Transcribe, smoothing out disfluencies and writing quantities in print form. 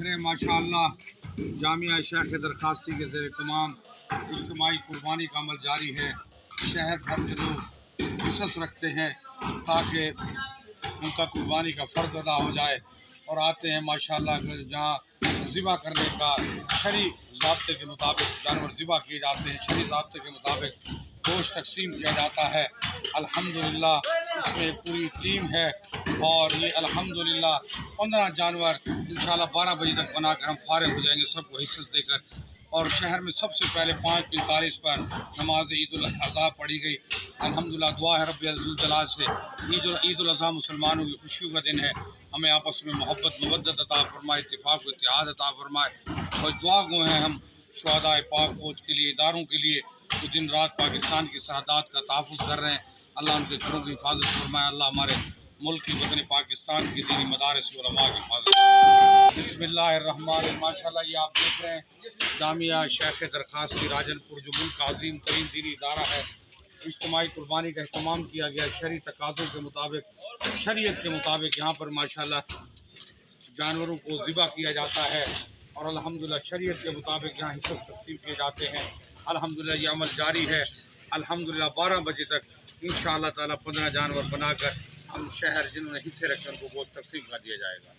नाज़रीन माशाअल्लाह जामिया शेख दरखास्ती के ज़ेर तमाम इज्तिमाई कुर्बानी का अमल जारी है। शहर भर के लोग हिस्स रखते हैं ताकि उनका कुर्बानी का फ़र्ज अदा हो जाए और आते हैं माशाअल्लाह जहाँ ज़िबा करने का शरई ज़ाब्ते के मुताबिक जानवर ज़िबा किए जाते हैं, शरई ज़ाब्ते के मुताबिक गोश्त तकसीम किया जाता है। अल्हम्दुलिल्लाह इसमें पूरी टीम है और ये अल्हम्दुलिल्लाह 15 जानवर इंशाअल्लाह 12 बजे तक बनाकर हम फारिग हो जाएंगे सबको हिस्स देकर। और शहर में सबसे पहले 5:45 पर नमाज ईद उल अज़हा पढ़ी गई। अल्हम्दुलिल्लाह दुआ है रब्बुल इज़्ज़त जलाल से ईद उल अज़हा मुसलमानों की खुशियों का दिन है। हमें आपस में मोहब्बत मवद्दत अता फरमाए, इत्तिफाक व इत्तिहाद अता फरमाए और दुआ गो हैं हम शुहदाए पाक फौज के लिए, इदारों के लिए जो दिन रात पाकिस्तान की सरहदात का तहफ़्फ़ुज़ कर रहे हैं। अल्लाह उनके घरों की हिफाजत फरमाए, अल्लाह हमारे मुल्क की वतन पाकिस्तान की दीनी मदारिस व उलमा की हिफाजत। बिस्मिल्लाहिर्रहमानिर्रहीम। माशाअल्लाह ये आप देख रहे हैं जामिया शेख दरखास्ती राजनपुर जो मुल्क का अज़ीम तरीन दीनी इदारा है। इज्तिमाई कुर्बानी का अहतमाम किया गया शरई तकाज़ों के मुताबिक, शरीयत के मुताबिक यहाँ पर माशाअल्लाह जानवरों को ज़िबा किया जाता है और अल्हम्दुलिल्लाह शरीयत के मुताबिक यहाँ हिस्से तक़सीम किए जाते हैं। अल्हम्दुलिल्लाह ये अमल जारी है। अल्हम्दुलिल्लाह 12 बजे तक इंशाअल्लाह ताला 15 जानवर बनाकर हम शहर जिन्होंने हिस्से रखे उनको गोश्त तक़सीम कर दिया जाएगा।